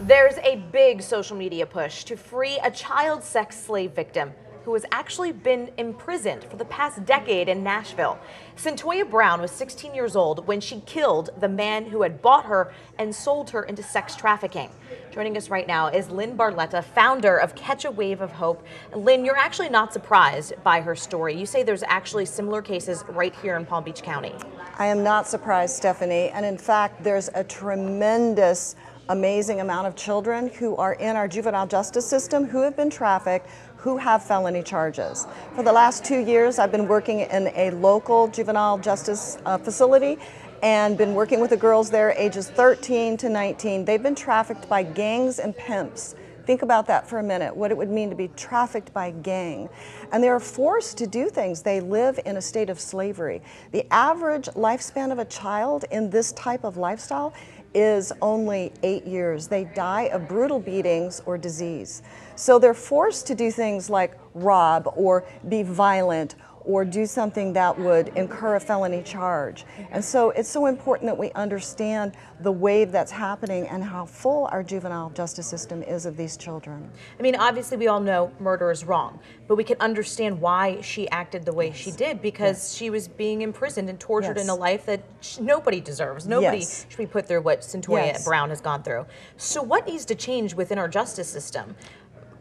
There's a big social media push to free a child sex slave victim who has actually been imprisoned for the past decade in Nashville. Cyntoia Brown was 16 years old when she killed the man who had bought her and sold her into sex trafficking. Joining us right now is Lynn Barletta, founder of Catch a Wave of Hope. Lynn, you're actually not surprised by her story. You say there's actually similar cases right here in Palm Beach County. I am not surprised, Stephanie, and in fact there's a tremendous amazing amount of children who are in our juvenile justice system who have been trafficked, who have felony charges. For the last 2 years, I've been working in a local juvenile justice facility and been working with the girls there ages 13 to 19. They've been trafficked by gangs and pimps. Think about that for a minute, what it would mean to be trafficked by gang. And they are forced to do things. They live in a state of slavery. The average lifespan of a child in this type of lifestyle is only 8 years. They die of brutal beatings or disease. So they're forced to do things like rob or be violent or do something that would incur a felony charge. And so it's so important that we understand the wave that's happening and how full our juvenile justice system is of these children. I mean, obviously we all know murder is wrong, but we can understand why she acted the way she did, because she was being imprisoned and tortured in a life that nobody deserves. Nobody should be put through what Cyntoia Brown has gone through. So what needs to change within our justice system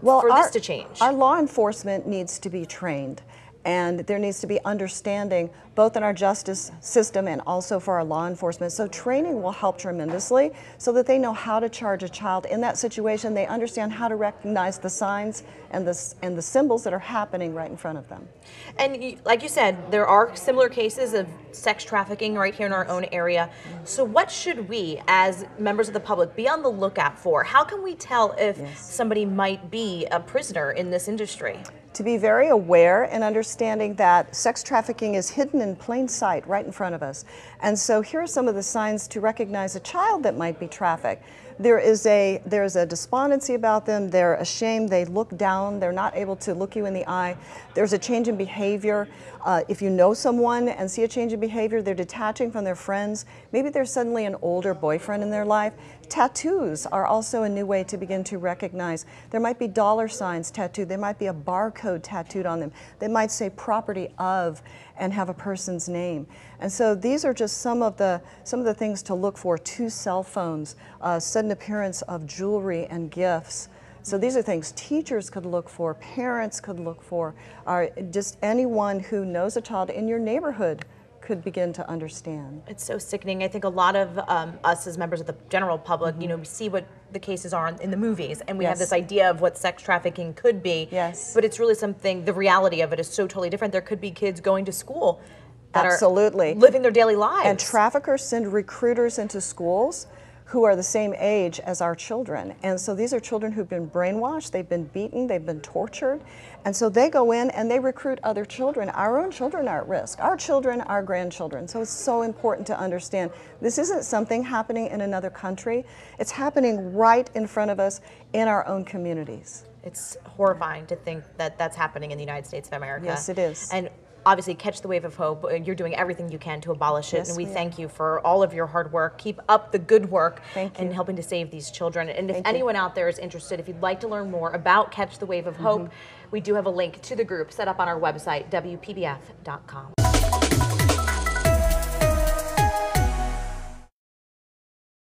for this to change? Our law enforcement needs to be trained. And there needs to be understanding both in our justice system and also for our law enforcement. So training will help tremendously so that they know how to charge a child in that situation. They understand how to recognize the signs and the symbols that are happening right in front of them. And like you said, there are similar cases of sex trafficking right here in our own area. So what should we as members of the public be on the lookout for? How can we tell if somebody might be a prisoner in this industry? To be very aware and understanding that sex trafficking is hidden in plain sight right in front of us. And so here are some of the signs to recognize a child that might be trafficked. There's a despondency about them, they're ashamed, they look down, they're not able to look you in the eye. There's a change in behavior. If you know someone and see a change in behavior, they're detaching from their friends. Maybe there's suddenly an older boyfriend in their life. Tattoos are also a new way to begin to recognize. There might be dollar signs tattooed, there might be a barcode tattooed on them. They might say property of and have a person's name. And so these are just some of the things to look for. 2 cell phones, sudden appearance of jewelry and gifts. So these are things teachers could look for, parents could look for, or just anyone who knows a child in your neighborhood could begin to understand. It's so sickening. I think a lot of us as members of the general public, you know, we see what the cases are in the movies, and we have this idea of what sex trafficking could be. But it's really something, the reality of it is so totally different. There could be kids going to school that are living their daily lives. And traffickers send recruiters into schools who are the same age as our children. And so these are children who've been brainwashed, they've been beaten, they've been tortured. And so they go in and they recruit other children. Our own children are at risk, our children, our grandchildren. So it's so important to understand this isn't something happening in another country. It's happening right in front of us in our own communities. It's horrifying to think that that's happening in the United States of America. Yes, it is. And obviously, Catch the Wave of Hope, you're doing everything you can to abolish it, and we thank you for all of your hard work. Keep up the good work in helping to save these children. And if anyone out there is interested, if you'd like to learn more about Catch the Wave of Hope, we do have a link to the group set up on our website, WPBF.com.